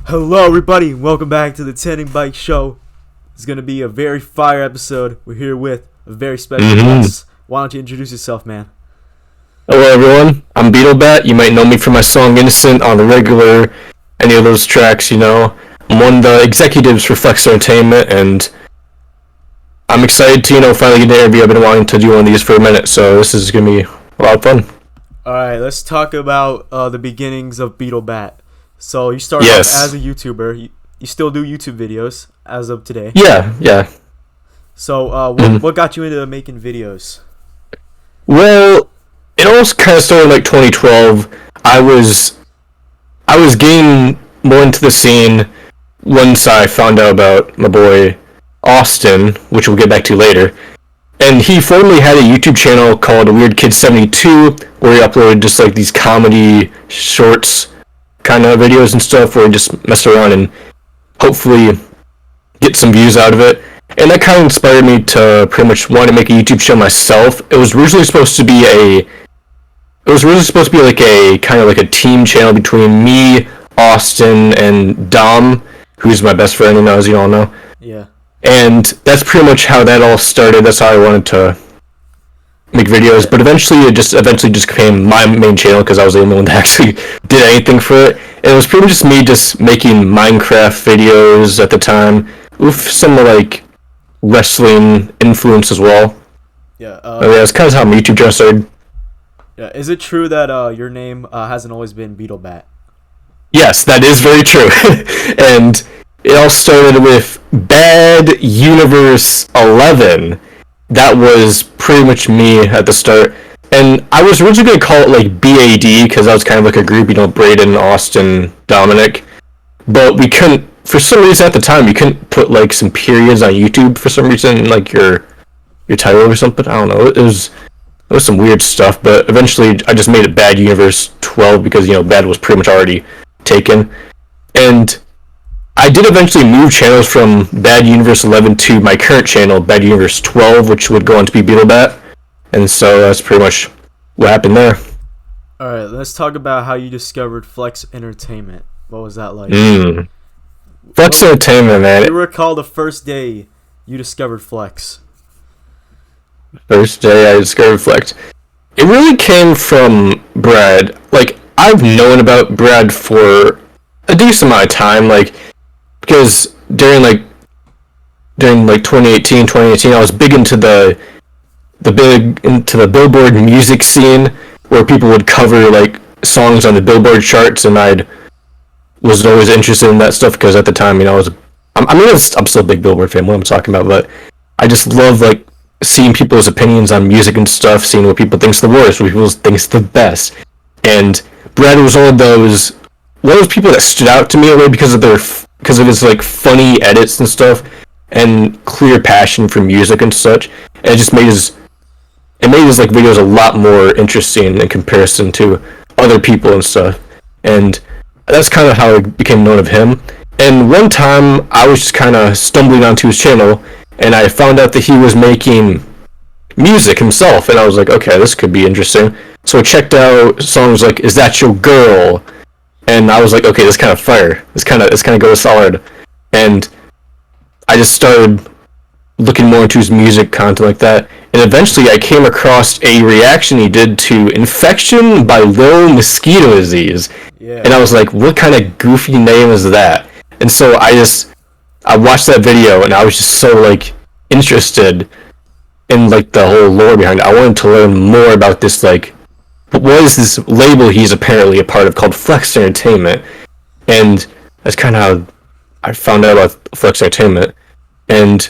Hello, everybody, and welcome back to the Tending Bike Show. It's going to be a very fire episode. We're here with a very special guest. Why don't you introduce yourself, man? Hello, everyone. I'm Beetlebat. You might know me from my song Innocent on the regular, any of those tracks, I'm one of the executives for Flex Entertainment, and I'm excited to, finally get an interview. I've been wanting to do one of these for a minute, so this is going to be a lot of fun. Alright, let's talk about the beginnings of Beetlebat. So you started off as a YouTuber. You still do YouTube videos as of today. Yeah. So what got you into making videos? Well, it all kind of started in like 2012. I was getting more into the scene once I found out about my boy Austin, which we'll get back to later. And he formerly had a YouTube channel called Weird Kid 72, where he uploaded just like these comedy shorts kind of videos and stuff, where he just mess around and hopefully get some views out of it. And that kind of inspired me to pretty much want to make a YouTube show myself. It was originally supposed to be like a kind of like a team channel between me, Austin, and Dom, who's my best friend, as you all know. Yeah. And that's pretty much how that all started. That's how I wanted to make videos. But eventually it just became my main channel because I was the only one that actually did anything for it. And it was pretty much just me just making Minecraft videos at the time, with some like wrestling influence as well. Yeah. That's kind of how my YouTube channel started. Yeah. Is it true that your name hasn't always been Beetlebat? Yes, that is very true. And it all started with Bad Universe 11. That was pretty much me at the start. And I was originally going to call it like BAD, because that was kind of like a group, Braden, Austin, Dominic. But we couldn't, for some reason at the time, you couldn't put like some periods on YouTube for some reason, like your title or something. I don't know. It was some weird stuff, but eventually I just made it Bad Universe 12 because, Bad was pretty much already taken. And I did eventually move channels from Bad Universe 11 to my current channel, Bad Universe 12, which would go on to be Beetlebat. And so that's pretty much what happened there. Alright, let's talk about how you discovered Flex Entertainment. What was that like? Flex Entertainment, man. You recall the first day you discovered Flex? First day I discovered Flex. It really came from Brad. Like, I've known about Brad for a decent amount of time, because during 2018, I was big into the Billboard music scene, where people would cover like songs on the Billboard charts, and I was always interested in that stuff because at the time, I'm still a big Billboard fan. What I'm talking about, but I just love like seeing people's opinions on music and stuff, seeing what people think's the worst, what people think's the best. And Brad was one of those people that stood out to me a way because of his like funny edits and stuff, and clear passion for music and such. And it just made his like videos a lot more interesting in comparison to other people and stuff. And that's kind of how I became known of him. And one time I was just kind of stumbling onto his channel, and I found out that he was making music himself, and I was like, okay, this could be interesting. So I checked out songs like "Is That Your Girl?" And I was like, okay, this kind of fire. This kind of goes solid. And I just started looking more into his music content like that. And eventually I came across a reaction he did to Infection by Lil Mosquito Disease. Yeah. And I was like, what kind of goofy name is that? And so I watched that video, and I was just so like interested in like the whole lore behind it. I wanted to learn more about this, like, what is this label he's apparently a part of called Flex Entertainment. And that's kind of how I found out about Flex Entertainment. And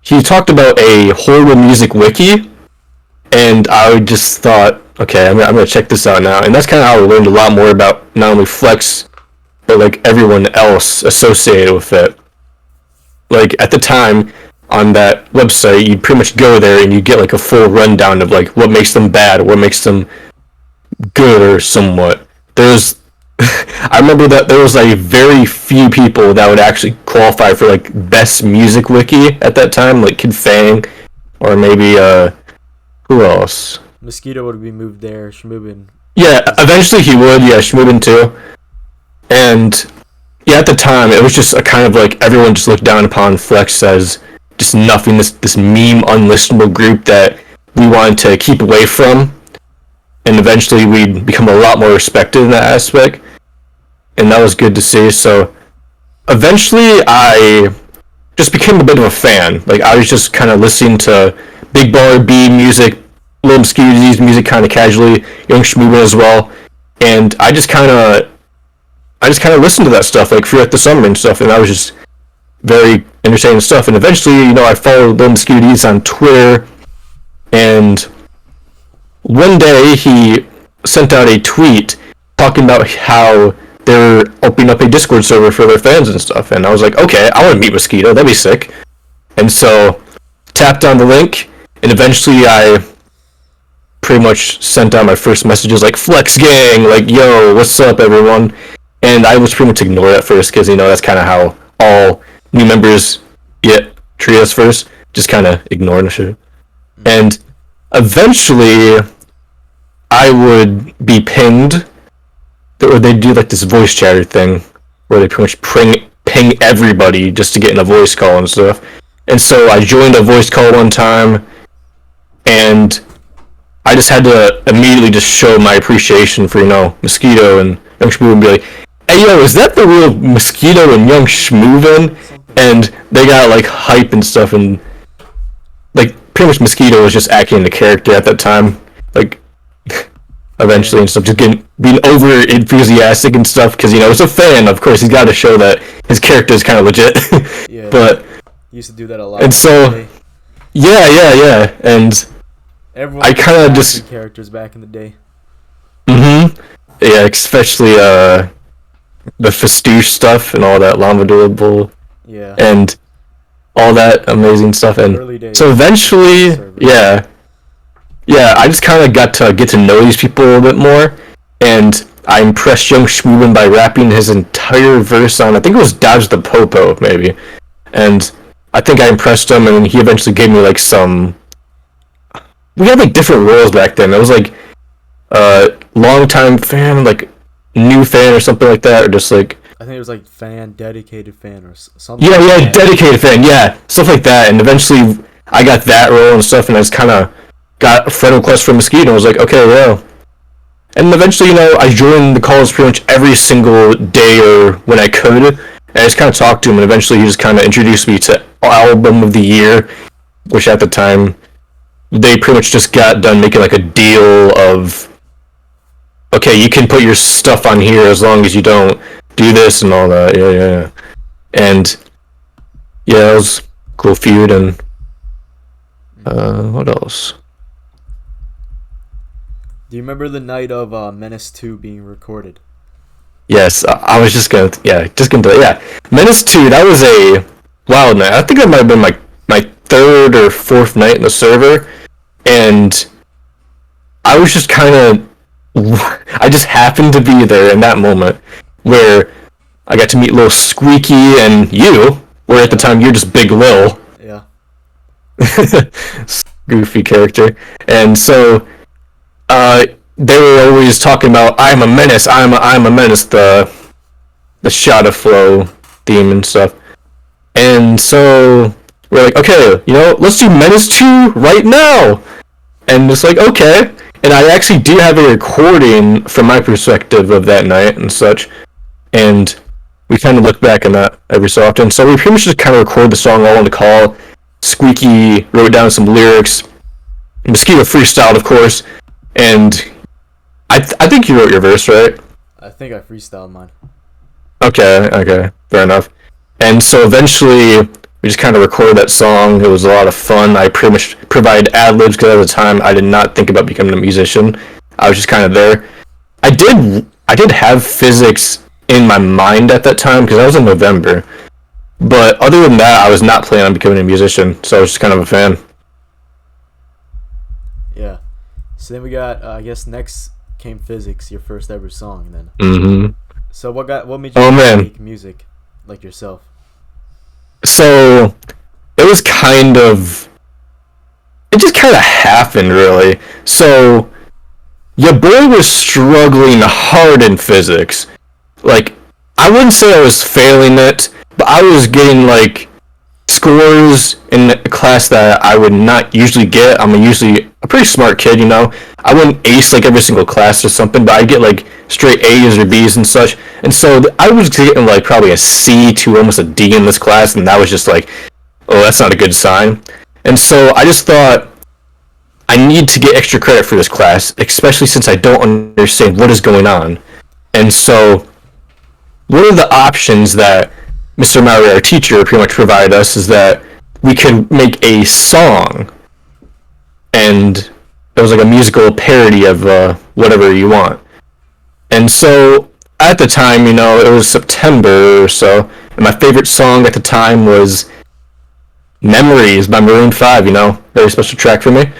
he talked about a horror music wiki, and I just thought, okay, I'm gonna check this out now. And that's kind of how I learned a lot more about not only Flex, but like everyone else associated with it. Like at the time on that website, you'd pretty much go there and you get like a full rundown of like what makes them bad, what makes them good or somewhat. I remember that there was like very few people that would actually qualify for like best music wiki at that time, like Kid Fang, or maybe who else? Mosquito would be moved there. Shmoobin. Yeah, eventually he would. Yeah, Shmoobin too. And yeah, at the time, it was just a kind of like everyone just looked down upon Flex as just nothing, this meme unlistenable group that we wanted to keep away from, and eventually we'd become a lot more respected in that aspect, and that was good to see. So eventually I just became a bit of a fan. Like, I was just kind of listening to Big Baller B music, Lil Mosquito's music kind of casually, Young Shmooba as well, and I just kind of listened to that stuff like throughout the summer and stuff, and that was just very entertaining stuff. And eventually, I followed Lil Mosquito's on Twitter, and one day he sent out a tweet talking about how they're opening up a Discord server for their fans and stuff, and I was like, okay, I want to meet Mosquito, that'd be sick. And so tapped on the link, and eventually I pretty much sent out my first messages like, Flex Gang, like, yo, what's up everyone? And I was pretty much ignored at first, because that's kind of how all new members get treated us first, just kind of ignoring the shit. And eventually I would be pinged, or they do like this voice chatter thing where they pretty much ping everybody just to get in a voice call and stuff. And so I joined a voice call one time, and I just had to immediately just show my appreciation for, Mosquito and Young Shmooven, and be like, hey yo, is that the real Mosquito and Young Shmooven? And they got like hype and stuff, and like pretty much Mosquito was just acting the character at that time, like eventually and stuff, just being over enthusiastic and stuff, because it's a fan, of course he's got to show that his character is kind of legit. Yeah. But he used to do that a lot. And so yeah, and everyone I kind of just characters back in the day. Yeah, especially the Festoche stuff and all that Llama Bull. Yeah. And all that amazing stuff, and so eventually, yeah, I just kind of got to get to know these people a little bit more, and I impressed Young Shmooven by rapping his entire verse on, I think it was Dodge the Popo, maybe, and I think I impressed him, and he eventually gave me like we had like different roles back then. It was like long-time fan, like new fan or something like that, or just like, I think it was like fan, dedicated fan, or something. Yeah, like dedicated fan, yeah, stuff like that. And eventually, I got that role and stuff, and I just kind of got a friend request from Mosquito, and I was like, okay, well. And eventually, I joined the calls pretty much every single day or when I could, and I just kind of talked to him, and eventually he just kind of introduced me to Album of the Year, which at the time, they pretty much just got done making like a deal of, okay, you can put your stuff on here as long as you don't do this and all that, yeah. And yeah, it was cool feud. And what else? Do you remember the night of Menace 2 being recorded? Yes, I was just gonna Menace 2, that was a wild night. I think that might have been my third or fourth night in the server, and I was just kind of, I just happened to be there in that moment where I got to meet Lil Squeaky and you, where at the time you're just Big Lil. Yeah. Goofy character. And so they were always talking about I'm a menace, I'm a menace, the shot of flow theme and stuff. And so we're like, okay, let's do Menace 2 right now. And it's like, okay. And I actually do have a recording from my perspective of that night and such. And we kind of look back on that every so often. So we pretty much just kind of record the song all on the call. Squeaky wrote down some lyrics. Mosquito freestyled, of course. And I think you wrote your verse, right? I think I freestyled mine. Okay, fair enough. And so eventually, we just kind of recorded that song. It was a lot of fun. I pretty much provided ad-libs because at the time I did not think about becoming a musician. I was just kind of there. I did have physics in my mind at that time because I was in November. But other than that, I was not planning on becoming a musician, so I was just kind of a fan. Yeah. So then we got, I guess next came Physics, your first ever song then. Mm-hmm. So what made you make music like yourself? So it just kind of happened, really. So your boy was struggling hard in physics. Like, I wouldn't say I was failing it, but I was getting like scores in a class that I would not usually get. I'm usually a pretty smart kid, you know. I wouldn't ace like every single class or something, but I'd get like straight A's or B's and such. And so I was getting like probably a C to almost a D in this class, and that was just like, oh, that's not a good sign. And so I just thought, I need to get extra credit for this class, especially since I don't understand what is going on. And so one of the options that Mr. Maury, our teacher, pretty much provided us is that we could make a song, and it was like a musical parody of whatever you want. And so at the time, you know, it was September or so, and my favorite song at the time was Memories by Maroon 5, you know, very special track for me.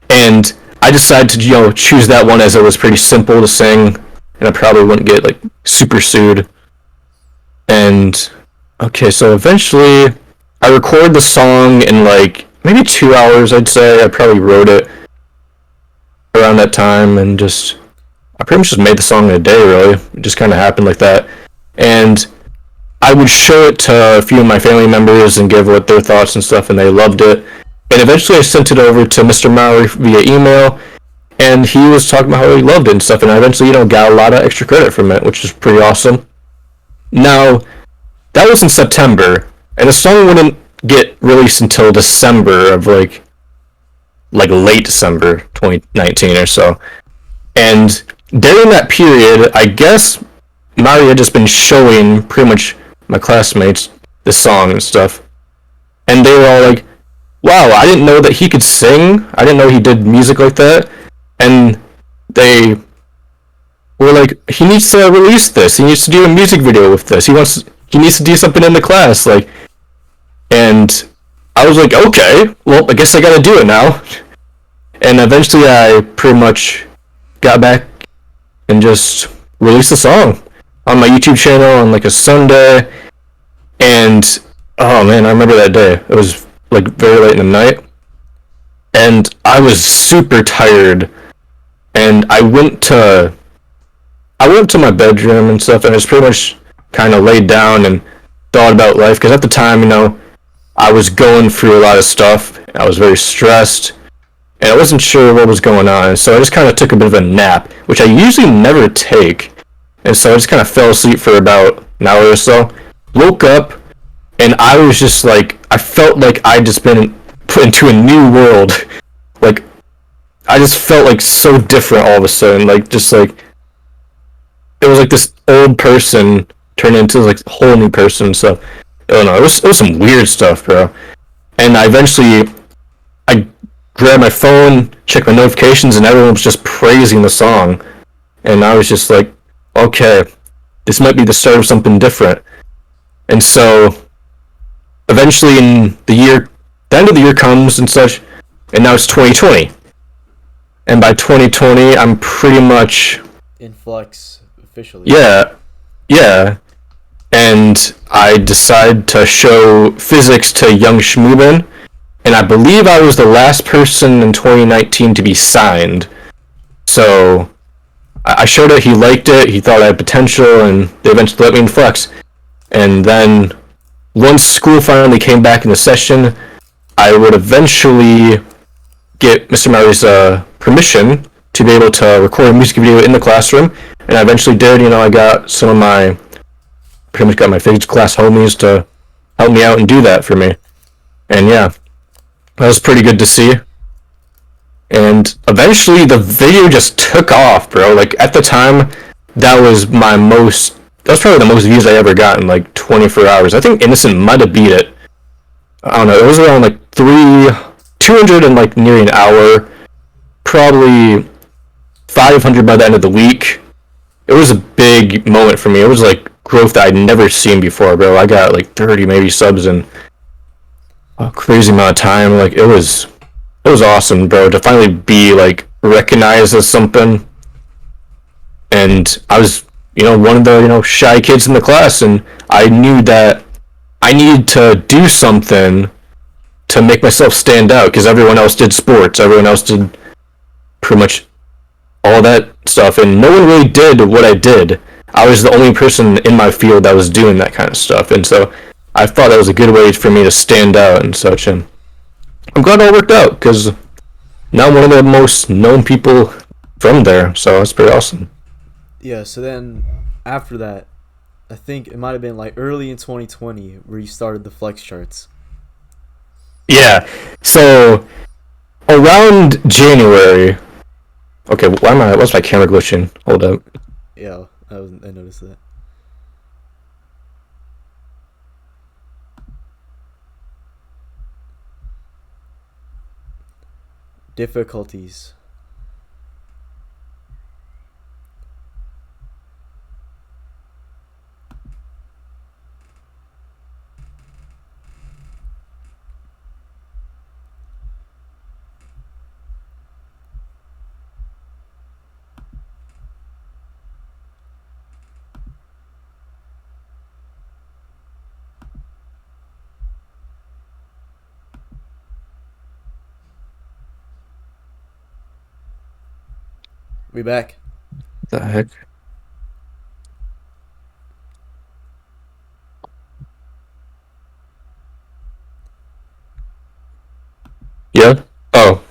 And I decided to, you know, choose that one as it was pretty simple to sing, and I probably wouldn't get like super sued. And okay, so eventually I recorded the song in like maybe 2 hours, I'd say. I probably wrote it around that time, and I pretty much just made the song in a day, really. It just kind of happened like that. And I would show it to a few of my family members and give what their thoughts and stuff, and they loved it. And eventually I sent it over to Mr. Maury via email, and he was talking about how he loved it and stuff, and I eventually, you know, got a lot of extra credit from it, which is pretty awesome. Now, that was in September, and the song wouldn't get released until December of like late December 2019 or so. And during that period, I guess Maury had just been showing pretty much my classmates this song and stuff, and they were all like, wow, I didn't know that he could sing. I didn't know he did music like that. And they were like, he needs to release this. He needs to do a music video with this. He needs to do something in the class. Like, and I was like, okay, well, I guess I gotta do it now. And eventually I pretty much got back and just released the song on my YouTube channel on like a Sunday. And, oh man, I remember that day. It was like very late in the night, and I was super tired, and I went to my bedroom and stuff, and I just pretty much kind of laid down and thought about life, because at the time, you know, I was going through a lot of stuff. I was very stressed, and I wasn't sure what was going on, so I just kind of took a bit of a nap, which I usually never take, and so I just kind of fell asleep for about an hour or so, woke up, and I was just like, I felt like I'd just been put into a new world. Like, I just felt like so different all of a sudden. Like, just like, it was like this old person turned into like a whole new person. So, I don't know, it was some weird stuff, bro. And I grabbed my phone, checked my notifications, and everyone was just praising the song. And I was just like, okay, this might be the start of something different. And so, eventually in the end of the year comes and such, and now it's 2020. And by 2020, I'm pretty much in flux officially. Yeah. And I decide to show physics to young Schmoobin, and I believe I was the last person in 2019 to be signed. So I showed it, he liked it, he thought I had potential, and they eventually let me in flux. And then once school finally came back into session, I would eventually get Mr. Maury's permission to be able to record a music video in the classroom, and I eventually did. You know, I got pretty much got my physics class homies to help me out and do that for me. And yeah, that was pretty good to see. And eventually the video just took off, bro. Like, at the time, that was probably the most views I ever got in like 24 hours. I think Innocent might have beat it. I don't know, it was around like 200 in like nearly an hour. Probably 500 by the end of the week. It was a big moment for me. It was like growth that I'd never seen before, bro. I got like 30 maybe subs in a crazy amount of time. Like, it was awesome, bro, to finally be like recognized as something. And I was, you know, one of the, you know, shy kids in the class, and I knew that I needed to do something to make myself stand out, because everyone else did sports, everyone else did pretty much all that stuff, and no one really did what I did. I was the only person in my field that was doing that kind of stuff, and so I thought that was a good way for me to stand out and such. And I'm glad it all worked out because now I'm one of the most known people from there, so it's pretty awesome. Yeah, so then after that, I think it might have been like early in 2020 where you started the flex charts. Yeah, so around January. Okay, what's my camera glitching? Hold up. Yeah, I noticed that. Difficulties. We back. The heck? Yeah? Oh,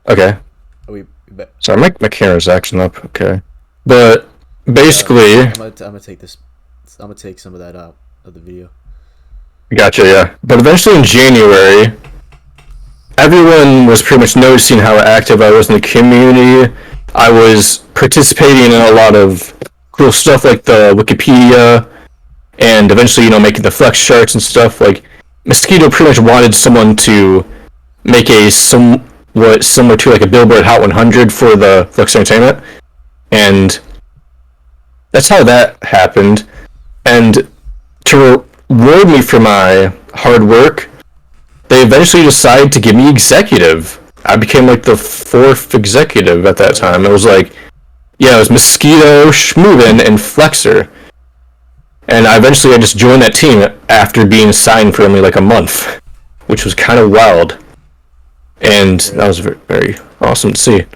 okay. We back. Sorry, my camera's acting up. Okay. But basically... I'm gonna take this. I'm gonna take some of that out of the video. Gotcha, yeah. But eventually in January, everyone was pretty much noticing how active I was in the community. I was participating in a lot of cool stuff like the Wikipedia, and eventually, making the flex charts and stuff. Like, Mosquito pretty much wanted someone to make a somewhat similar to like a Billboard Hot 100 for the Flex Entertainment, and that's how that happened. And to reward me for my hard work, they eventually decided to give me executive. I became like the 4th executive at that time. It was like, yeah, it was Mosquito, Schmoovin, and Flexer. And I just joined that team after being signed for only like a month, which was kind of wild. And that was very, very awesome to see.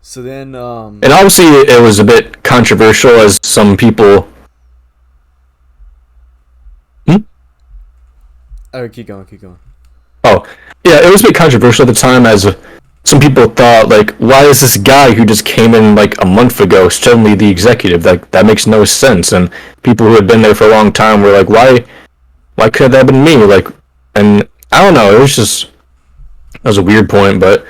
So then, and obviously it was a bit controversial as some people... Alright, keep going. Oh, yeah, it was a bit controversial at the time as some people thought, like, why is this guy who just came in like a month ago suddenly the executive? That makes no sense. And people who had been there for a long time were like, why could that have been me? Like, and I don't know, that was a weird point, but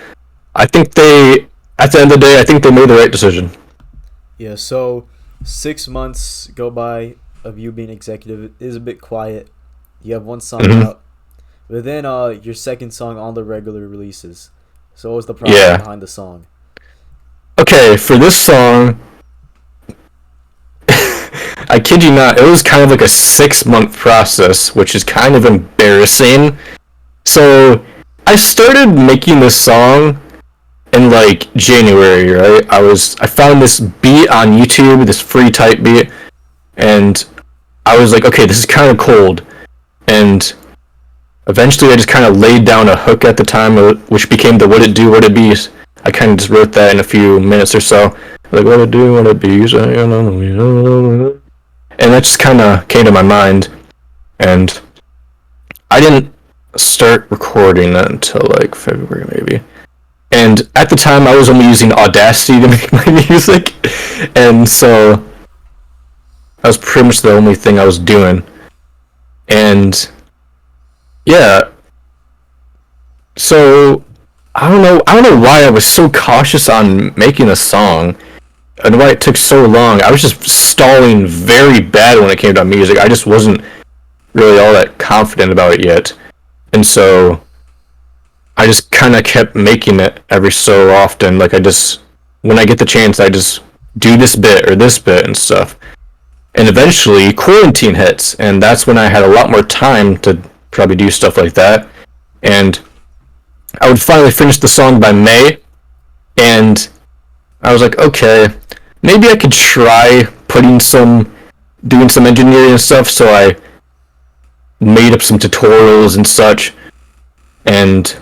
I think at the end of the day, I think they made the right decision. Yeah, so 6 months go by of you being executive. It is a bit quiet. You have one song out, but then your second song on the regular releases. So what was the process behind the song? Okay, for this song, I kid you not, it was kind of like a 6-month process, which is kind of embarrassing. So I started making this song in like January, right? I found this beat on YouTube, this free type beat, and I was like, okay, this is kind of cold. And eventually I just kind of laid down a hook at the time, which became the What It Do, What It Be. I kind of just wrote that in a few minutes or so. Like, what it do, what it be. And that just kind of came to my mind. And I didn't start recording that until like February maybe. And at the time I was only using Audacity to make my music. And so that was pretty much the only thing I was doing. And yeah, so I don't know why I was so cautious on making a song and why it took so long. I was just stalling very bad when it came to music. I just wasn't really all that confident about it yet. And so I just kind of kept making it every so often. Like when I get the chance, I just do this bit or this bit and stuff. And eventually quarantine hits, and that's when I had a lot more time to probably do stuff like that. And I would finally finish the song by May, and I was like, okay, maybe I could try doing some engineering and stuff. So I made up some tutorials and such, and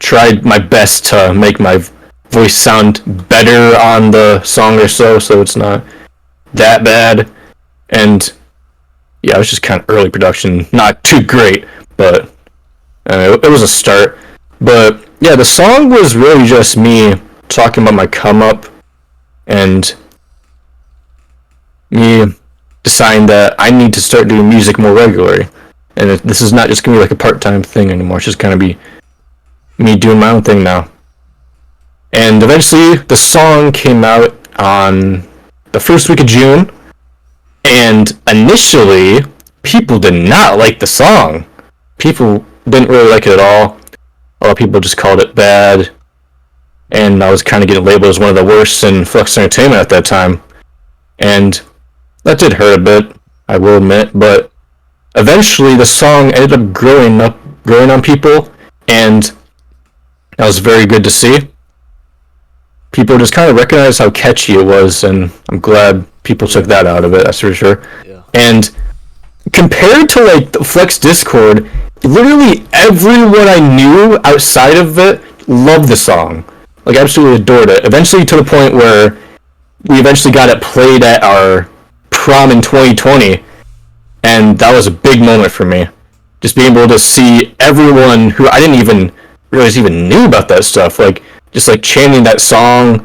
tried my best to make my voice sound better on the song or so it's not that bad. And yeah, it was just kind of early production, not too great, but it was a start. But yeah, the song was really just me talking about my come up and me deciding that I need to start doing music more regularly. And this is not just going to be like a part-time thing anymore. It's just going to be me doing my own thing now. And eventually, the song came out on the first week of June. And initially, people did not like the song. People didn't really like it at all. A lot of people just called it bad. And I was kind of getting labeled as one of the worst in Flux Entertainment at that time. And that did hurt a bit, I will admit. But eventually, the song ended up growing on people. And that was very good to see. People just kind of recognized how catchy it was, and I'm glad people took that out of it, that's for sure. Yeah. And compared to like the Flex Discord, literally everyone I knew outside of it loved the song. Like, absolutely adored it. Eventually to the point where we eventually got it played at our prom in 2020, and that was a big moment for me. Just being able to see everyone who I didn't even realize even knew about that stuff, like, just like chanting that song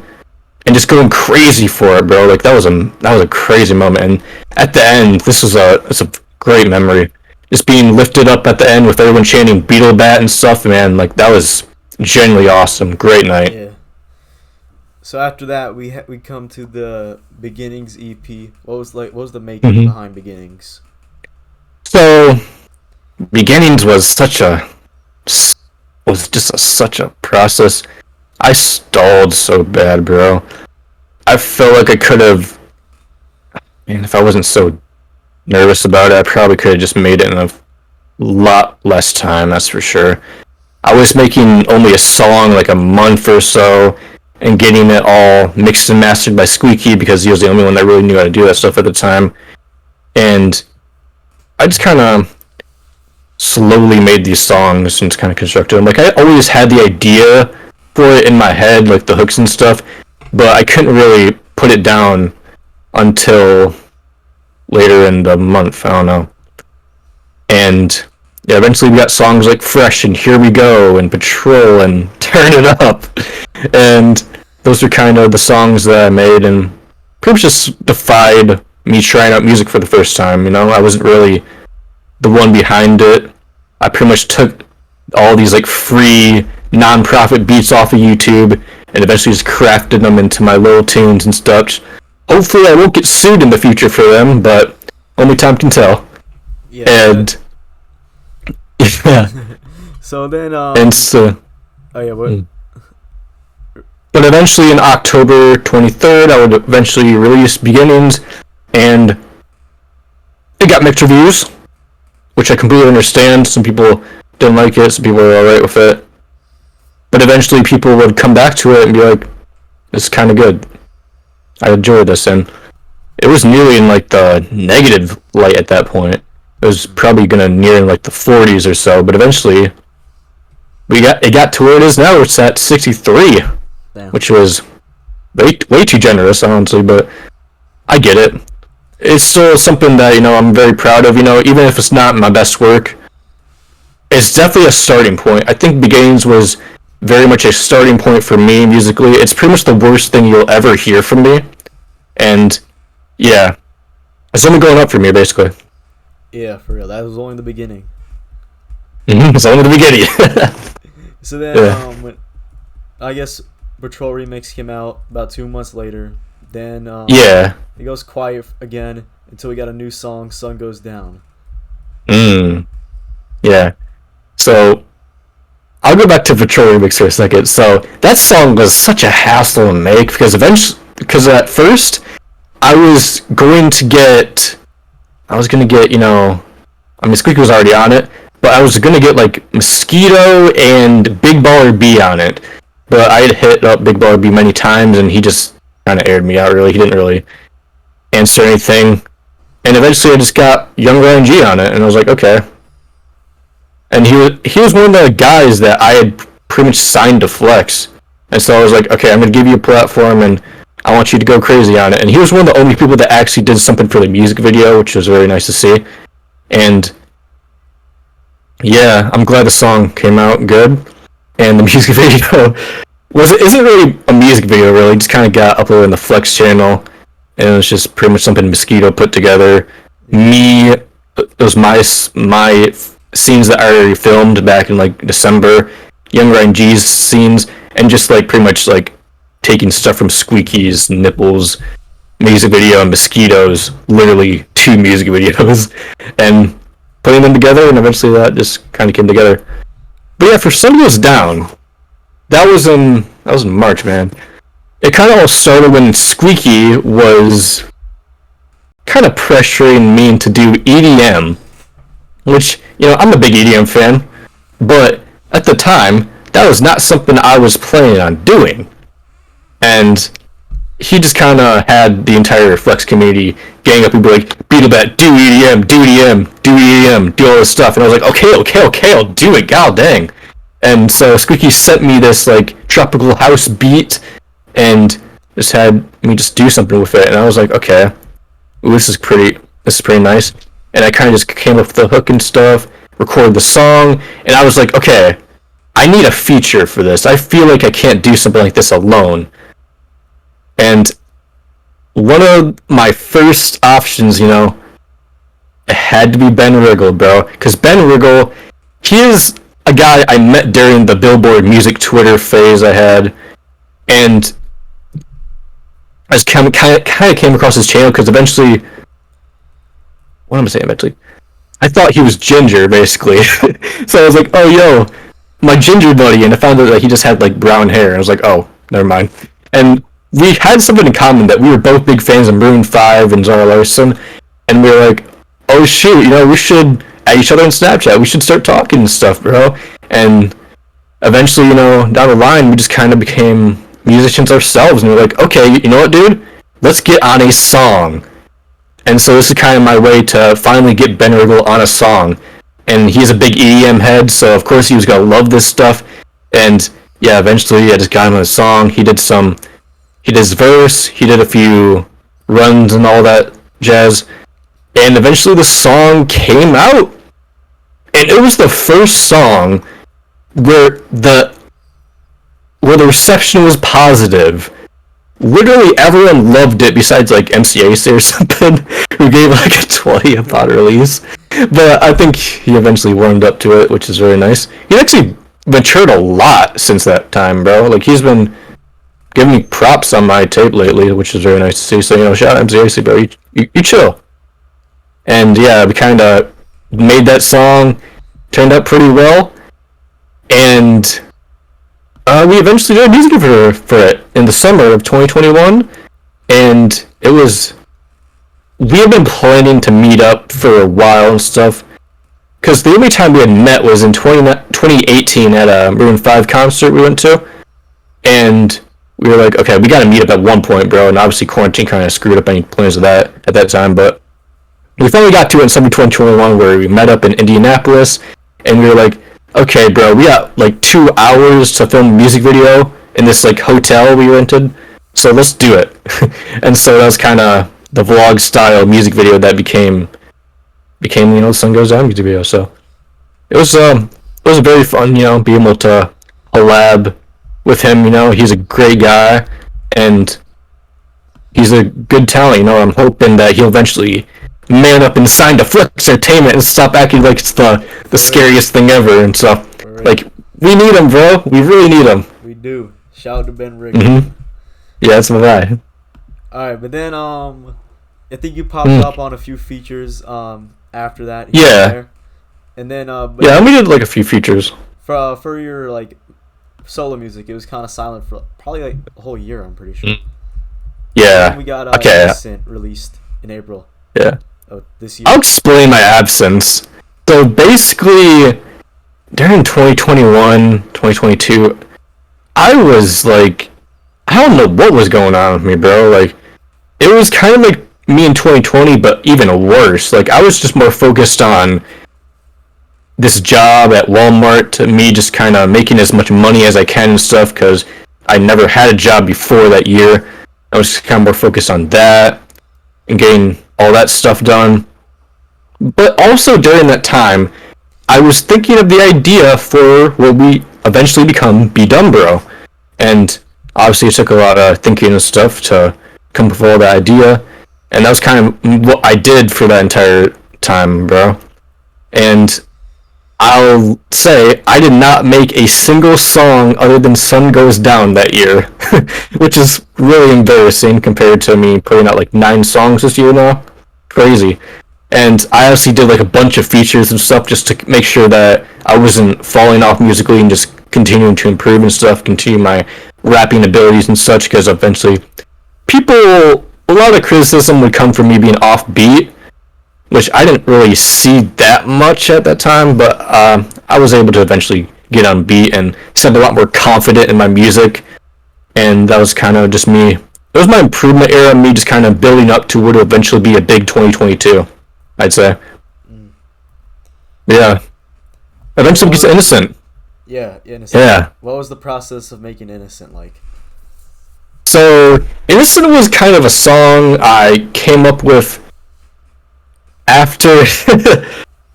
and just going crazy for it, bro. Like, that was a crazy moment. And at the end, it's a great memory. Just being lifted up at the end with everyone chanting Beetlebat and stuff, man. Like, that was genuinely awesome. Great night. Yeah. So after that, we come to the Beginnings EP. What was the making behind Beginnings? So Beginnings was such a process. I stalled so bad, bro. I felt like I could have, man, if I wasn't so nervous about it, I probably could have just made it in a lot less time, that's for sure. I was making only a song like a month or so, and getting it all mixed and mastered by Squeaky, because he was the only one that really knew how to do that stuff at the time. And I just kind of slowly made these songs and kind of constructed them. Like, I always had the idea for it in my head, like the hooks and stuff, but I couldn't really put it down until later in the month, I don't know. And yeah, eventually we got songs like Fresh and Here We Go and Patrol and Turn It Up. And those are kind of the songs that I made, and pretty much just defied me trying out music for the first time, you know? I wasn't really the one behind it. I pretty much took all these like free non-profit beats off of YouTube and eventually just crafted them into my little tunes and stuff. Hopefully I won't get sued in the future for them, but only time can tell. Yeah. And yeah. So then and so oh yeah, what? But eventually in October 23rd, I would eventually release Beginnings, and it got mixed reviews, which I completely understand. Some people didn't like it, some people were alright with it. But eventually people would come back to it and be like, this is kind of good. I enjoyed this, and it was nearly in like the negative light at that point. It was probably gonna near in like the 40s or so, but eventually it got to where it is now. It's at 63, Damn. which was way too generous, honestly, but I get it. It's still something that, you know, I'm very proud of, you know, even if it's not my best work. It's definitely a starting point. I think Beginnings was very much a starting point for me musically. It's pretty much the worst thing you'll ever hear from me. And yeah, it's only going up from here, basically. Yeah, for real. That was only the beginning. It's only the beginning. So then, Yeah. when, I guess Patrol Remix came out about 2 months later. Then Yeah. it goes quiet again until we got a new song, Sun Goes Down. Yeah. So I'll go back to Patrol Remix for a second. So that song was such a hassle to make because at first I was going to get, you know, I mean, Squeaky was already on it, but I was going to get like Mosquito and Big Baller B on it. But I had hit up Big Baller B many times, and he just kind of aired me out, really. He didn't really answer anything. And eventually I just got Young Ryan G on it, and I was like, okay. And he was one of the guys that I had pretty much signed to Flex. And so I was like, okay, I'm going to give you a platform, and I want you to go crazy on it. And he was one of the only people that actually did something for the music video, which was very nice to see. And yeah, I'm glad the song came out good. And the music video isn't really a music video, really. It just kind of got uploaded in the Flex channel. And it was just pretty much something Mosquito put together. It was my scenes that I already filmed back in like December, Young Ryan G's scenes, and just like pretty much like taking stuff from Squeaky's Nipples music video and Mosquito's literally 2 music videos and putting them together, and eventually that just kind of came together. But yeah, for Sun Goes Down, that was in March, man. It kind of all started when Squeaky was kind of pressuring me to do EDM, which, you know, I'm a big EDM fan, but at the time, that was not something I was planning on doing. And he just kind of had the entire Flex community gang up and be like, Beetlebat, do EDM, do EDM, do EDM, do all this stuff. And I was like, okay, I'll do it, god dang. And so Squeaky sent me this, like, tropical house beat, and just had me just do something with it. And I was like, okay, this is pretty nice. And I kind of just came up with the hook and stuff, recorded the song, and I was like, okay, I need a feature for this. I feel like I can't do something like this alone. And one of my first options, you know, it had to be Ben Riggle, bro. Because Ben Riggle, he is a guy I met during the Billboard music Twitter phase I had. And I just kind of came across his channel because eventually... What am I saying eventually? I thought he was ginger, basically. So I was like, oh, yo, my ginger buddy. And I found out that he just had, like, brown hair. And I was like, oh, never mind. And we had something in common, that we were both big fans of Maroon 5 and Zara Larsson, and we were like, oh shoot, you know, we should add each other on Snapchat, we should start talking and stuff, bro. And eventually, you know, down the line, we just kind of became musicians ourselves, and we were like, okay, you know what, dude? Let's get on a song. And so this is kind of my way to finally get Ben Riggle on a song. And he's a big EDM head, so of course he was gonna love this stuff. And yeah, eventually I just got him on a song. He did his verse, he did a few runs and all that jazz, and eventually the song came out. And it was the first song where the reception was positive. Literally everyone loved it besides like MCAC or something, who gave like a 20 upon release. But I think he eventually warmed up to it, which is very nice. He actually matured a lot since that time, bro. Like, he's been giving me props on my tape lately, which is very nice to see. So, you know, shout out MCAC, bro. You chill. And yeah, we kind of made that song, turned out pretty well, and we eventually did a music video for it in the summer of 2021, and we had been planning to meet up for a while and stuff, because the only time we had met was in 2018 at a Maroon 5 concert we went to, and we were like, okay, we gotta meet up at one point, bro, and obviously quarantine kind of screwed up any plans of that at that time, but we finally got to it in summer 2021 where we met up in Indianapolis, and we were like, okay, bro, we got like 2 hours to film a music video in this like hotel we rented, so let's do it. And so that was kind of the vlog style music video that became you know, Sun Goes Down music video. So it was very fun, you know, being able to collab with him. You know, he's a great guy and he's a good talent. You know, I'm hoping that he'll eventually man up and sign to Flex Entertainment and stop acting like it's the scariest thing ever and stuff. Like, we need him, bro. We really need him. We do. Shout out to Ben Riggle. Mm-hmm. Yeah, that's my guy. Alright, but then I think you popped up on a few features after that. Yeah. And then yeah, we did like a few features. For your like solo music, it was kind of silent for probably like a whole year, I'm pretty sure. Yeah. We got Innocent released in April. Yeah. This year. I'll explain my absence. So basically, during 2021, 2022, I was like, I don't know what was going on with me, bro. Like, it was kind of like me in 2020, but even worse. Like, I was just more focused on this job at Walmart, me just kind of making as much money as I can and stuff, because I never had a job before that year. I was kind of more focused on that and getting all that stuff done. But also during that time, I was thinking of the idea for what we eventually become Be Dumb Bro. And obviously it took a lot of thinking and stuff to come up with all that idea. And that was kind of what I did for that entire time, bro. And I'll say I did not make a single song other than Sun Goes Down that year, which is really embarrassing compared to me putting out like 9 songs this year now. Crazy. And I actually did like a bunch of features and stuff just to make sure that I wasn't falling off musically and just continuing to improve and stuff, continue my rapping abilities and such, because eventually a lot of criticism would come from me being offbeat, which I didn't really see that much at that time, but I was able to eventually get on beat and sound a lot more confident in my music, and that was kind of just me. It was my improvement era, me just kind of building up to what would eventually be a big 2022, I'd say. Mm. Yeah. Eventually gets Innocent. Yeah, Innocent. Yeah. What was the process of making Innocent like? So, Innocent was kind of a song I came up with after.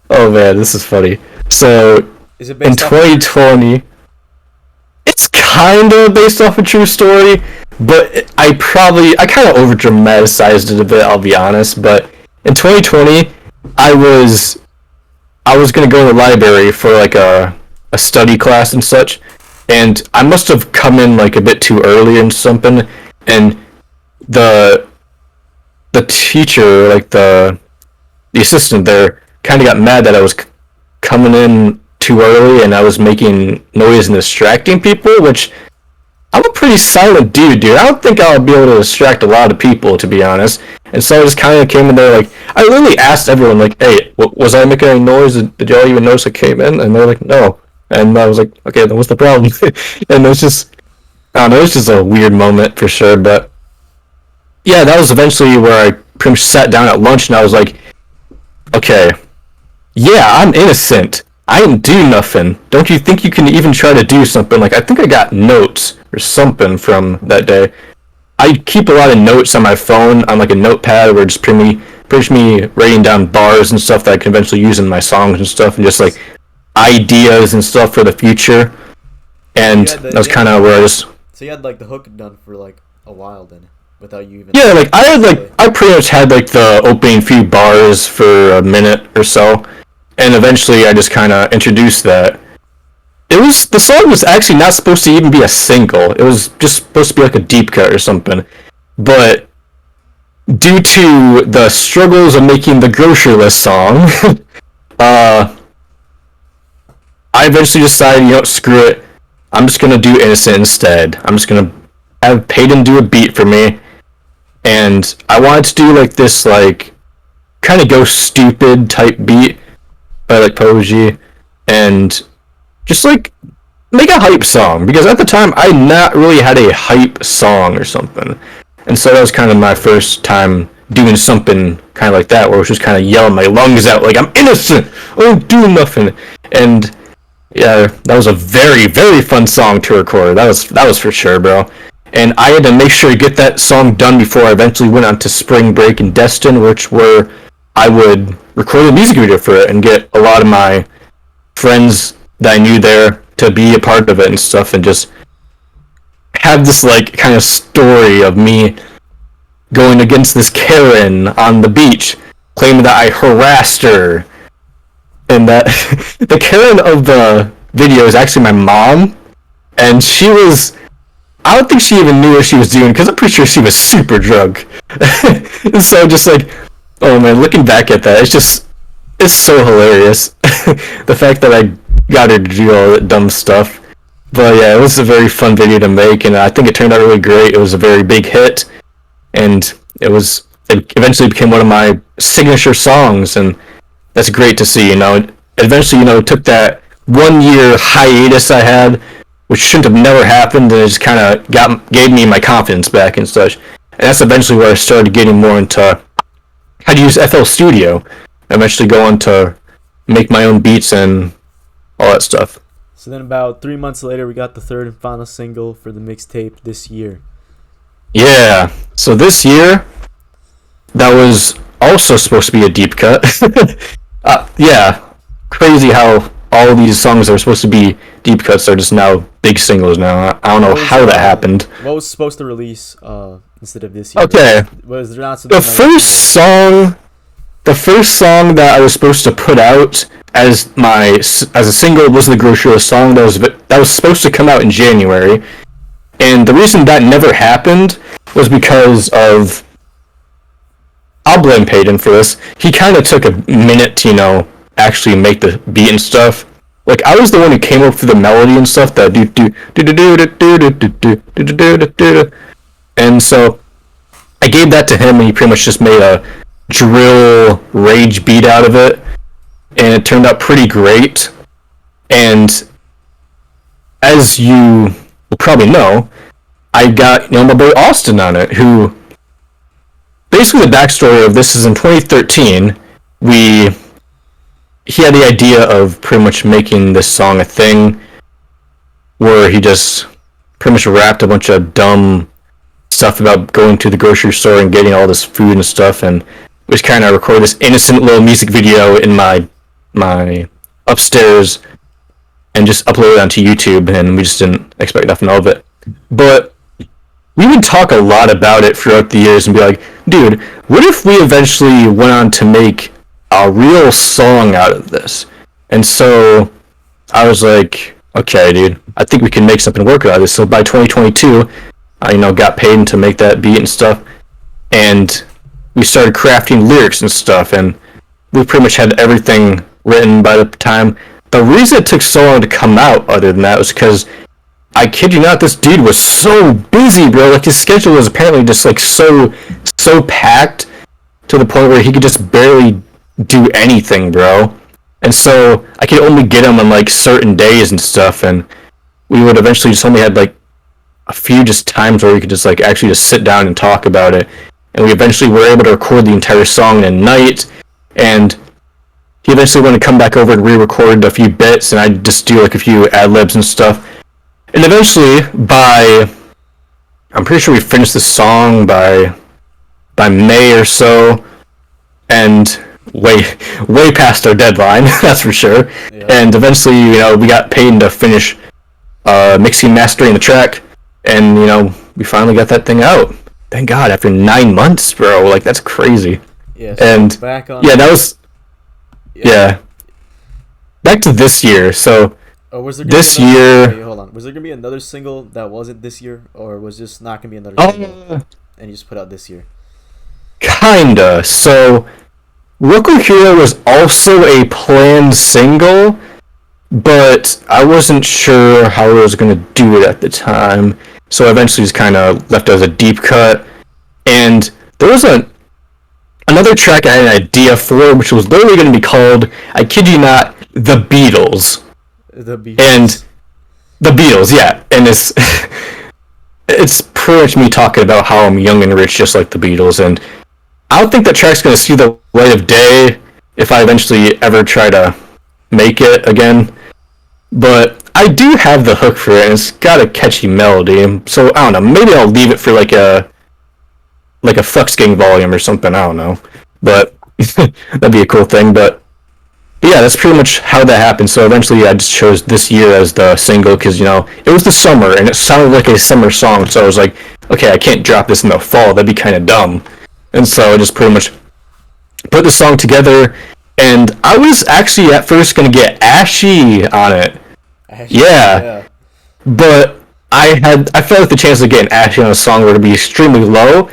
Oh man, this is funny. So, Is it in based off 2020, it's kind of based off a true story, but I kind of over dramatized it a bit, I'll be honest. But in 2020, I was gonna go to the library for like a study class and such, and I must have come in like a bit too early and something, and the teacher, like the assistant there, kind of got mad that I was coming in too early and I was making noise and distracting people, which I'm a pretty silent dude. I don't think I'll be able to distract a lot of people, to be honest. And so I just kind of came in there, like, I literally asked everyone, like, hey, was I making any noise? Did y'all even notice I came in? And they're like, no. And I was like, okay, then what's the problem? And it was just, I don't know, it was just a weird moment for sure. But yeah, that was eventually where I pretty much sat down at lunch and I was like, okay, yeah, I'm innocent. I didn't do nothing. Don't you think you can even try to do something? Like, I think I got notes or something from that day. I keep a lot of notes on my phone on like a notepad where it's pretty much me writing down bars and stuff that I can eventually use in my songs and stuff, and just like ideas and stuff for the future. And that was kind of where I just... So you had like the hook done for like a while then, without you even... Yeah, like I pretty much had like the opening few bars for a minute or so, and eventually I just kind of introduced that. The song was actually not supposed to even be a single. It was just supposed to be like a deep cut or something. But due to the struggles of making the grocery list song, I eventually decided, screw it. I'm just gonna do Innocent instead. I'm just gonna have Peyton do a beat for me. And I wanted to do like this like kind of Go Stupid type beat by like Poji, and just like make a hype song, because at the time I not really had a hype song or something, and so that was kind of my first time doing something kind of like that, where I was just kind of yelling my lungs out like I'm innocent, I don't do nothing. And yeah, that was a very, very fun song to record. That was for sure, bro. And I had to make sure to get that song done before I eventually went on to Spring Break in Destin, which where I would record a music video for it and get a lot of my friends that I knew there to be a part of it and stuff, and just have this like kind of story of me going against this Karen on the beach, claiming that I harassed her, and that the Karen of the video is actually my mom, and I don't think she even knew what she was doing, because I'm pretty sure she was super drunk. And so just like, oh man, looking back at that, it's so hilarious. The fact that I got her to do all that dumb stuff. But yeah, it was a very fun video to make, and I think it turned out really great. It was a very big hit, and it eventually became one of my signature songs, and that's great to see. It eventually, took that 1 year hiatus I had, which shouldn't have never happened, and it just kind of gave me my confidence back and such. And that's eventually where I started getting more into how to use FL Studio. I eventually go on to make my own beats and all that stuff. So then about 3 months later, we got the third and final single for the mixtape this year. Yeah. So this year, that was also supposed to be a deep cut. Yeah. Crazy how all these songs that were supposed to be deep cuts are just now big singles now. I don't know how that happened. what was supposed to release instead of this year? Okay. Was there not The something like first song the first song that I was supposed to put out as a single was the Grocery song that was supposed to come out in January, and the reason that never happened was because of I'll blame Peyton for this. He kind of took a minute to actually make the beat and stuff. Like I was the one who came up with the melody and stuff that do do do do do do do do do do do do do, and so I gave that to him, and he pretty much just made a drill rage beat out of it, and it turned out pretty great. And as you will probably know, I got my boy Austin on it, who basically the backstory of this is in 2013. We he had the idea of pretty much making this song a thing, where he just pretty much rapped a bunch of dumb stuff about going to the grocery store and getting all this food and stuff, and was kind of record this innocent little music video in my upstairs and just upload it onto YouTube, and we just didn't expect nothing of it. But we would talk a lot about it throughout the years and be like, dude, what if we eventually went on to make a real song out of this? And so I was like, okay, dude, I think we can make something work out of this. So by 2022, I got paid to make that beat and stuff, and we started crafting lyrics and stuff, and we pretty much had everything written by the time. The reason it took so long to come out, other than that, was because I kid you not, this dude was so busy, bro. Like his schedule was apparently just like so packed to the point where he could just barely do anything, bro. And so I could only get him on like certain days and stuff, and we would eventually just only had like a few just times where we could just like actually just sit down and talk about it. And we eventually were able to record the entire song in a night, and he eventually wanted to come back over and re-record a few bits, and I'd just do like a few ad-libs and stuff. And eventually, I'm pretty sure we finished the song by May or so, and way past our deadline, that's for sure. Yeah. And eventually, we got paid to finish mixing, mastering the track, and we finally got that thing out. Thank God, after 9 months, bro. Like that's crazy. Yeah. So and back on. Yeah, that was. Yeah. Back to this year. So. Was there this year. Wait, hold on. Was there gonna be another single that wasn't this year, or was just not gonna be another single, and you just put out this year? Kinda. So, Roku Hero was also a planned single, but I wasn't sure how I was gonna do it at the time. So I eventually just kind of left it as a deep cut, and there was another track I had an idea for, which was literally going to be called, I kid you not, The Beatles. The Beatles. And The Beatles, yeah. And it's pretty much me talking about how I'm young and rich, just like the Beatles. And I don't think that track's going to see the light of day if I eventually ever try to make it again. But I do have the hook for it, and it's got a catchy melody. So I don't know. Maybe I'll leave it for like a Flux Gang volume or something. I don't know, but that'd be a cool thing. But yeah, that's pretty much how that happened. So eventually, I just chose this year as the single because it was the summer and it sounded like a summer song. So I was like, okay, I can't drop this in the fall. That'd be kind of dumb. And so I just pretty much put the song together. And I was actually at first gonna get Ashy on it. Yeah. But I felt like the chances of getting Ashley on a song were going to be extremely low,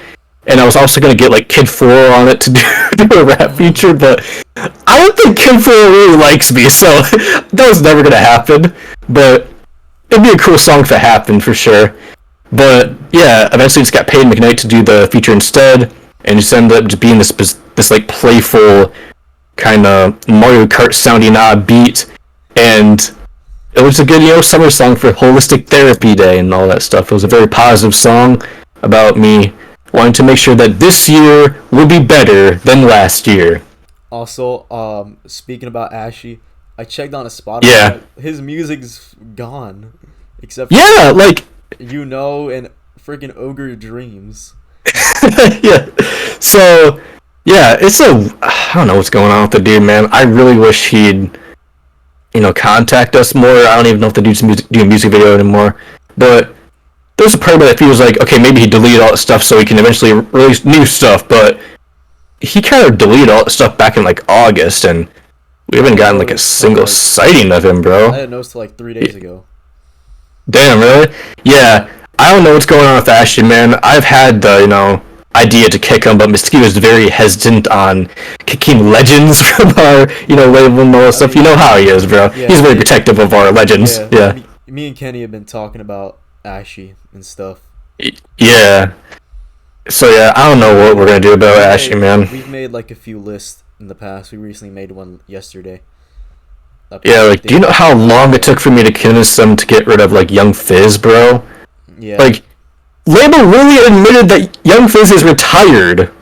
and I was also going to get like Kid 4 on it to do a rap feature, but I don't think Kid 4 really likes me, so that was never going to happen. But it'd be a cool song if it happened for sure. But yeah, eventually just got paid McKnight to do the feature instead, and just ended up just being this like playful kind of Mario Kart sounding odd beat, and it was a good, summer song for Holistic Therapy Day and all that stuff. It was a very positive song about me wanting to make sure that this year will be better than last year. Also, speaking about Ashy, I checked on his Spotify. Yeah. His music's gone, except for, yeah, like and freaking ogre dreams. Yeah. So, yeah, I don't know what's going on with the dude, man. I really wish he'd, contact us more. I don't even know if the dude's doing a music video anymore. But there's a part of it that feels like, okay, maybe he deleted all that stuff so he can eventually release new stuff, but he kind of deleted all that stuff back in, like, August, and we haven't gotten, like, a single sighting of him, bro. I didn't notice till, like, 3 days ago. Damn, really? Yeah. I don't know what's going on with Ashton, man. I've had the, idea to kick him, but Mystique was very hesitant on kicking legends from our, label and all that stuff. You know how he is, bro. Yeah, he's very protective of our legends. Yeah. Me and Kenny have been talking about Ashy and stuff. Yeah. So, yeah, I don't know what we're going to do about Ashy, man. We've made, like, a few lists in the past. We recently made one yesterday. Yeah, like, do you know how long it took for me to convince them to get rid of, like, Young Fizz, bro? Yeah. Like, label really admitted that Young Fizz is retired,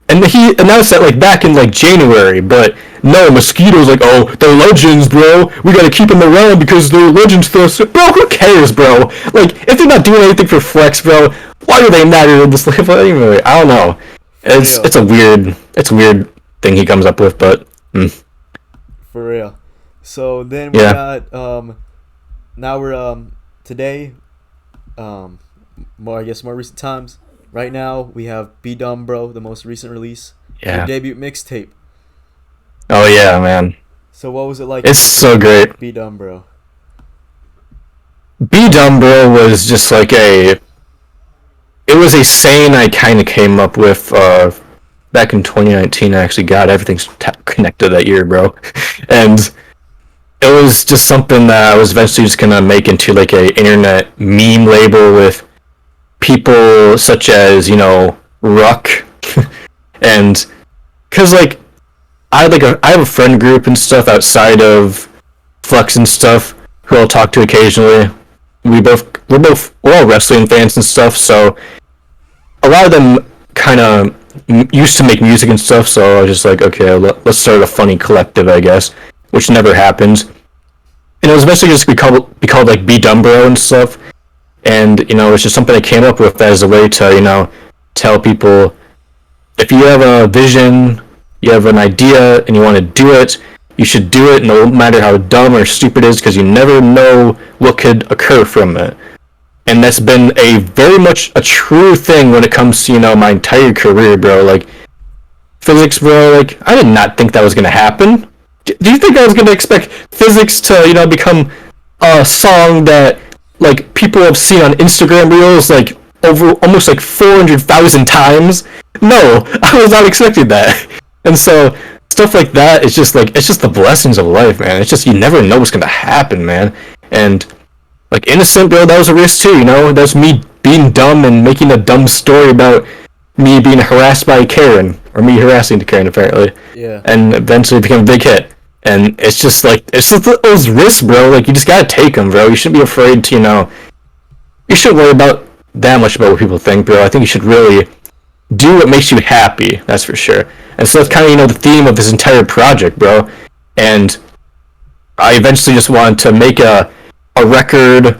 and he announced that like back in like January. But no, Mosquito's like, oh, they're legends, bro. We gotta keep them around because they're legends to us. Bro, who cares, bro? Like, if they're not doing anything for Flex, bro, why do they matter in this label anyway? I don't know. It's a weird thing he comes up with, but for real. So then we got now we're today more recent times. Right now we have Be Dumb Bro, the most recent release. Yeah. Your debut mixtape. Oh yeah, man. So what was it like? It's so great. Be Dumb Bro. Be Dumb Bro was just like it was a saying I kind of came up with back in 2019. Actually, God, everything's connected that year, bro. And it was just something that I was eventually just gonna make into like a internet meme label with people such as, Ruck, and because like I have a friend group and stuff outside of Flex and stuff who I'll talk to occasionally. We're all wrestling fans and stuff, so a lot of them kind of used to make music and stuff. So I was just like, okay, let's start a funny collective, I guess, which never happened. And it was eventually just be called like Be Dumb Bro and stuff. And, it's just something I came up with as a way to, tell people, if you have a vision, you have an idea, and you want to do it, you should do it no matter how dumb or stupid it is, because you never know what could occur from it. And that's been a very much a true thing when it comes to, my entire career, bro. Like, physics, bro, like, I did not think that was going to happen. Do you think I was going to expect physics to, become a song that like people have seen on Instagram reels like over almost like 400,000 times? No, I was not expecting that. And so stuff like that is just like, it's just the blessings of life, man. It's just, you never know what's gonna happen, man. And like Innocent, bro, that was a risk too, that was me being dumb and making a dumb story about me being harassed by Karen, or me harassing Karen apparently. Yeah. And eventually became a big hit. And it's just those risks, bro. Like, you just gotta take them, bro. You shouldn't be afraid to, you shouldn't worry about that much about what people think, bro. I think you should really do what makes you happy. That's for sure. And so that's kind of, the theme of this entire project, bro. And I eventually just wanted to make a record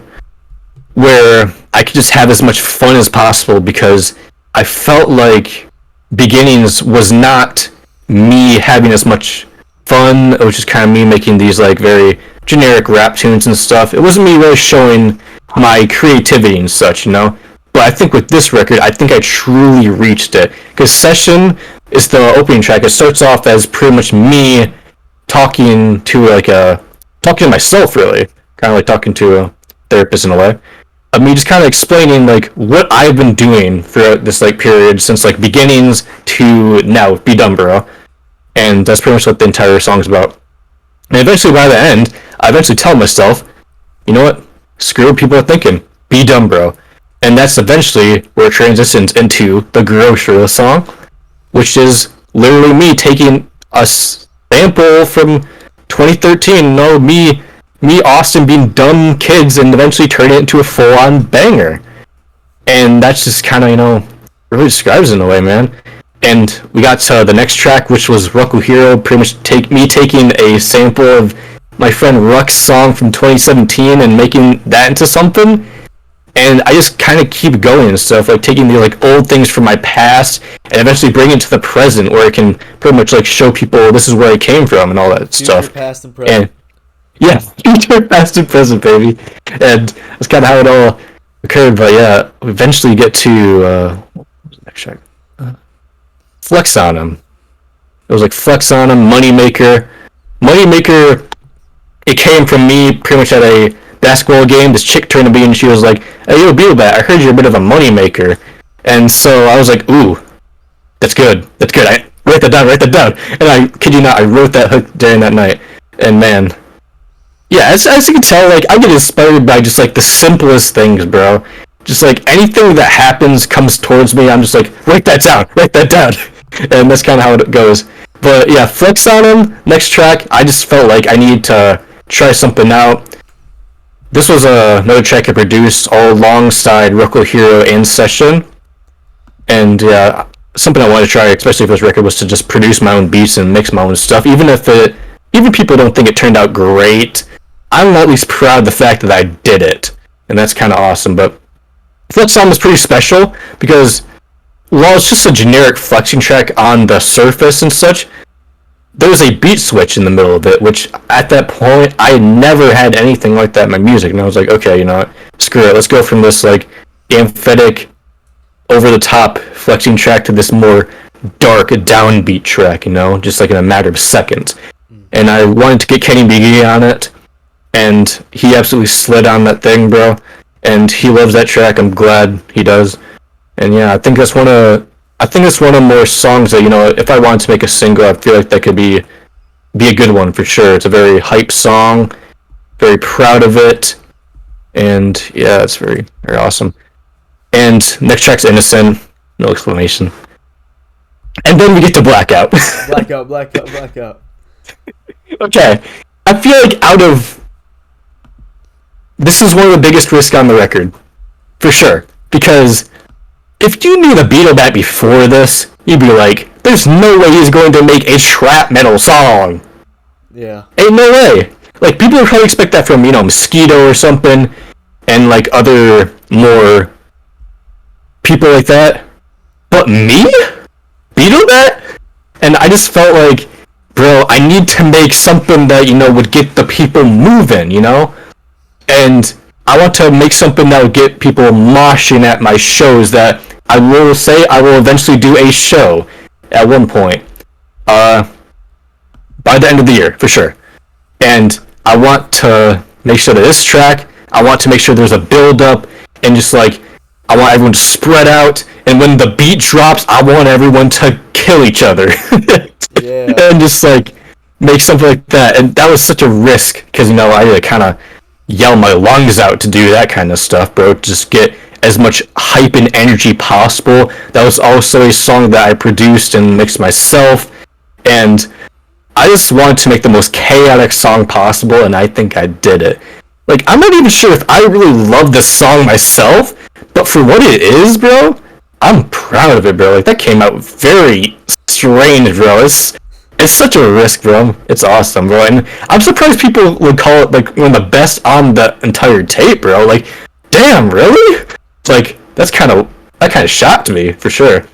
where I could just have as much fun as possible, because I felt like Beginnings was not me having as much fun. It was just kind of me making these like very generic rap tunes and stuff. It wasn't me really showing my creativity and such, But I think with this record, I think I truly reached it. Because Session is the opening track. It starts off as pretty much me talking to myself, really. Kind of like talking to a therapist in a way. Of me just kind of explaining like what I've been doing throughout this like period since like Beginnings to now, Be Dumb Bro. And that's pretty much what the entire song's about. And eventually, by the end, I eventually tell myself, you know what? Screw what people are thinking. Be dumb, bro. And that's eventually where it transitions into the Grocery song, which is literally me taking a sample from 2013. No, me, Austin being dumb kids, and eventually turning it into a full-on banger. And that's just kind of, really describes it in a way, man. And we got to the next track, which was Rucku Hero, pretty much taking a sample of my friend Ruck's song from 2017 and making that into something. and I just kind of keep going and stuff, like taking the like old things from my past and eventually bring it to the present, where I can pretty much like show people this is where I came from and all that Future, stuff. past, and present. And yeah, future, past, and present, baby. And that's kind of how it all occurred. But yeah, we eventually get to what was the next track? Flex on Him. It was like Flex on Him, Moneymaker. Moneymaker, it came from me pretty much at a basketball game. This chick turned to me and she was like, "Hey, yo, Beetlebat, I heard you're a bit of a moneymaker." And so I was like, "Ooh, that's good. That's good. I write that down. Write that down." And I kid you not, I wrote that hook during that night. And man, yeah, as you can tell, like I get inspired by just like the simplest things, bro. Just like anything that happens comes towards me. I'm just like, write that down. Write that down. And that's kind of how it goes. But yeah, Flex on Him. Next track, I just felt like I needed to try something out. This was another track I produced all alongside Record Hero and Session. And yeah, something I wanted to try, especially for this record, was to just produce my own beats and mix my own stuff. Even people don't think it turned out great, I'm at least proud of the fact that I did it. And that's kind of awesome. But Flex on was pretty special because while it's just a generic flexing track on the surface and such, there was a beat switch in the middle of it, which at that point I never had anything like that in my music, and I was like, okay, you know what, screw it, let's go from this like amphetic, over the top flexing track to this more dark downbeat track, you know, just like in a matter of seconds. And I wanted to get Kenny B on it, and he absolutely slid on that thing, bro. And he loves that track. I'm glad he does. And yeah, I think that's one of more songs that, you know, if I wanted to make a single, I feel like that could be a good one for sure. It's a very hype song, very proud of it, and yeah, it's very, very awesome. And next track's Innocent, no explanation. And then we get to Blackout. Blackout. Okay, I feel like this is one of the biggest risks on the record, for sure, because if you knew the Beetlebat before this, you'd be like, there's no way he's going to make a trap metal song. Yeah. Ain't no way. Like, people would probably expect that from, you know, Mosquito or something, and, like, other more people like that. But me? Beetlebat? And I just felt like, bro, I need to make something that, you know, would get the people moving, you know? And I want to make something that would get people moshing at my shows that I will say I will eventually do a show at one point. By the end of the year, for sure. And I want to make sure that this track, I want to make sure there's a build-up, and just like, I want everyone to spread out, and when the beat drops, I want everyone to kill each other. Yeah. And just like, make something like that. And that was such a risk, because, you know, I had to kind of yell my lungs out to do that kind of stuff, bro. Just get as much hype and energy possible. That was also a song that I produced and mixed myself, and I just wanted to make the most chaotic song possible, and I think I did it. Like, I'm not even sure if I really love this song myself, but for what it is, bro, I'm proud of it, bro. Like, that came out very strange, bro. It's such a risk, bro. It's awesome, bro. And I'm surprised people would call it, like, one of the best on the entire tape, bro. Like, damn, really? It's like, that kind of shocked me, for sure.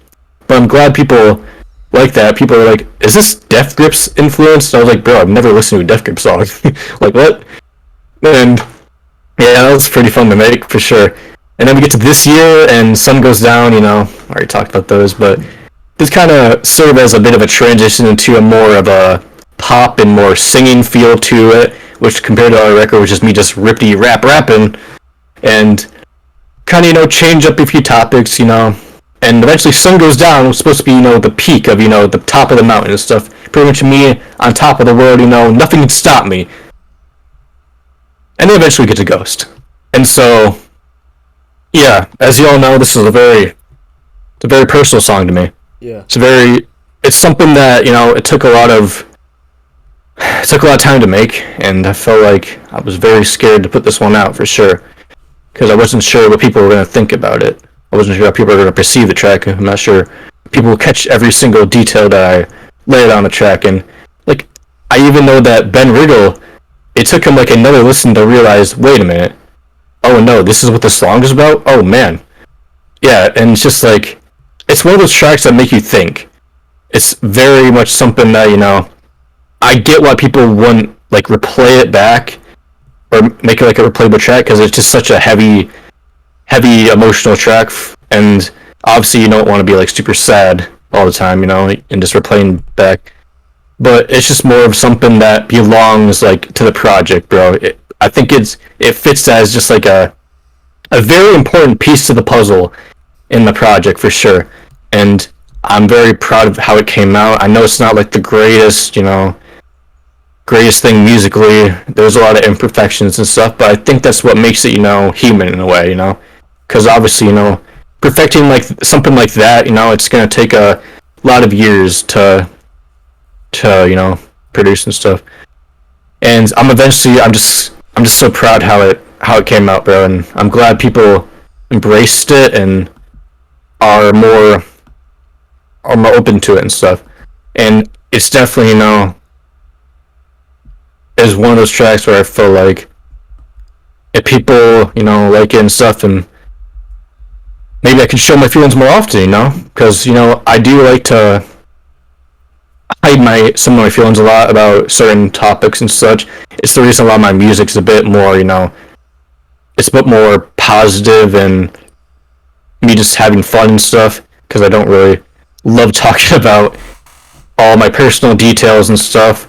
But I'm glad people like that. People are like, is this Death Grips influenced? And I was like, bro, I've never listened to a Death Grips song. Like, what? And yeah, that was pretty fun to make, for sure. And then we get to this year, and Sun Goes Down, you know, I already talked about those, but this kind of served as a bit of a transition into a more of a pop and more singing feel to it, which compared to our record was just me just rapping, and kind of, you know, change up a few topics, you know, and eventually Sun Goes Down was supposed to be, you know, the peak of, you know, the top of the mountain and stuff, pretty much me on top of the world, you know, nothing can stop me. And then eventually we get to Ghost. And so, yeah, as you all know, this is a very personal song to me. Yeah. It's something that, you know, it took a lot of time to make, and I felt like I was very scared to put this one out, for sure, because I wasn't sure what people were going to think about it. I wasn't sure how people were going to perceive the track. I'm not sure people will catch every single detail that I laid on the track. And, like, I even know that Ben Riddle, it took him, like, another listen to realize, wait a minute, oh no, this is what the song is about. Oh man, yeah, and it's just like it's one of those tracks that make you think. It's very much something that I get why people wouldn't like replay it back or make it like a replayable track because it's just such a heavy emotional track, and obviously you don't want to be like super sad all the time, and just replaying back. But it's just more of something that belongs like to the project, bro. I think it fits as just like a very important piece to the puzzle in the project for sure. And I'm very proud of how it came out. I know it's not like the greatest thing musically. There's a lot of imperfections and stuff, but I think that's what makes it, human in a way, because obviously, perfecting like something like that, it's gonna take a lot of years to produce and stuff. And I'm just so proud how it came out, bro. And I'm glad people embraced it and are more open to it and stuff. And it's definitely is one of those tracks where I feel like if people like it and stuff, and maybe I could show my feelings more often, because I do like to hide some of my feelings a lot about certain topics and such. It's the reason a lot of my music's a bit more, it's a bit more positive and me just having fun and stuff, because I don't really love talking about all my personal details and stuff.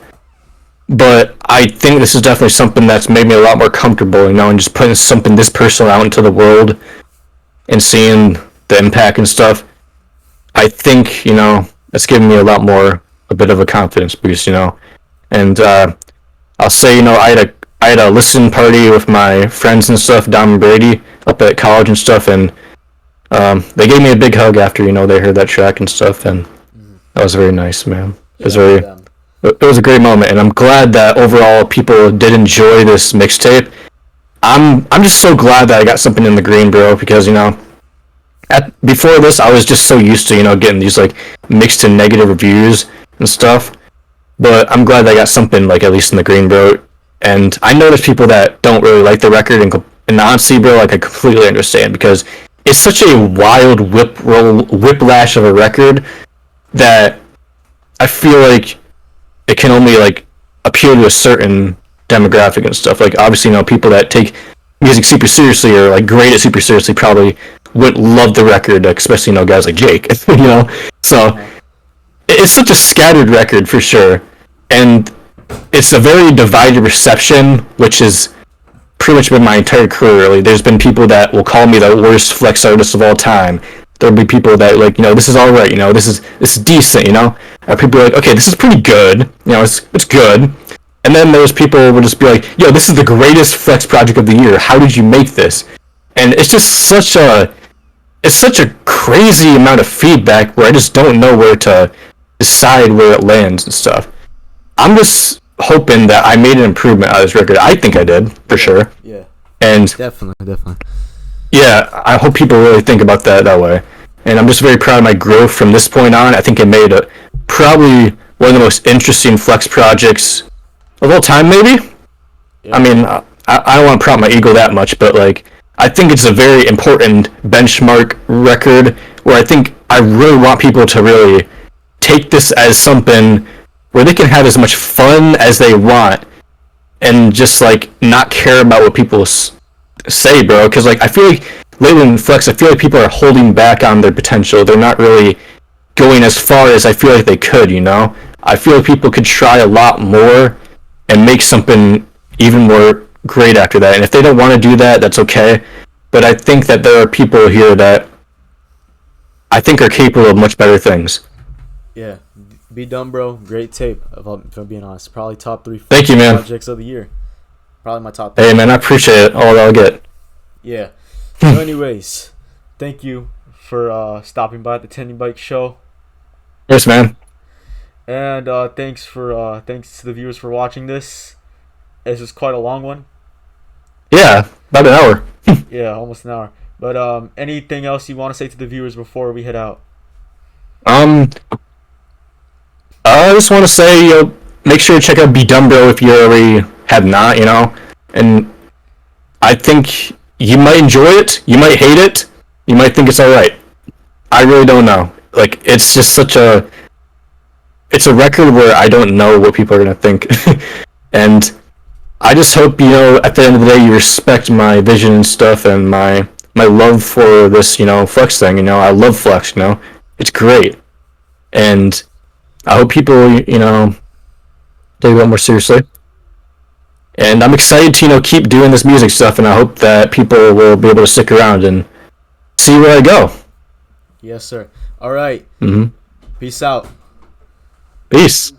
But I think this is definitely something that's made me a lot more comfortable, and just putting something this personal out into the world and seeing the impact and stuff. I think, that's given me a bit of a confidence boost, And I'll say, I had a listen party with my friends and stuff down in Brady up at college and stuff, and they gave me a big hug after, they heard that track and stuff, and that was very nice, man. It was a great moment, and I'm glad that overall people did enjoy this mixtape. I'm just so glad that I got something in the green, bro, because before this I was just so used to getting these like mixed and negative reviews and stuff. But I'm glad that I got something like at least in the green, bro. And I know there's people that don't really like the record, and honestly, bro, like I completely understand, because it's such a wild whiplash of a record that I feel like it can only like appeal to a certain demographic and stuff. Like obviously, people that take music super seriously or like grade it super seriously probably wouldn't love the record, especially guys like Jake. So it's such a scattered record for sure, and it's a very divided reception, which is pretty much been my entire career. Really, there's been people that will call me the worst flex artist of all time. There'll be people that like, this is all right, this is decent, people are like, okay, this is pretty good, it's good. And then there's people who will just be like, yo, this is the greatest flex project of the year. How did you make this? And it's just such a crazy amount of feedback where I just don't know where to decide where it lands and stuff. I'm just hoping that I made an improvement out of this record. I think I did, for sure. Yeah. And definitely. Yeah, I hope people really think about that way. And I'm just very proud of my growth from this point on. I think it made probably one of the most interesting flex projects of all time, maybe? Yeah. I mean, I don't want to prop my ego that much, but like, I think it's a very important benchmark record where I think I really want people to really take this as something where they can have as much fun as they want and just like not care about what people say, bro. Because like I feel like lately in flex, I feel like people are holding back on their potential. They're not really going as far as I feel like they could. I feel like people could try a lot more and make something even more great after that. And if they don't want to do that, that's okay. But I think that there are people here that I think are capable of much better things. Yeah, Be Dumb, bro. Great tape. If I'm being honest, probably top 3 Thank you, man. projects of the year. Probably my top 3. Hey, man, I appreciate it. All I'll get. Yeah. So, anyways, thank you for stopping by at the Tending Bike Show. Yes, man. And thanks to the viewers for watching this. This is quite a long one. Yeah, about an hour. Yeah, almost an hour. But anything else you want to say to the viewers before we head out? I just want to say, make sure to check out Be Dumb, bro, if you already have not, and I think you might enjoy it, you might hate it, you might think it's all right. I really don't know. Like, it's just it's a record where I don't know what people are gonna think, and I just hope, at the end of the day, you respect my vision and stuff, and my love for this, Flex thing. I love Flex. It's great, and I hope people, take it a bit more seriously. And I'm excited to, keep doing this music stuff, and I hope that people will be able to stick around and see where I go. Yes, sir. All right. Mm-hmm. Peace out. Peace.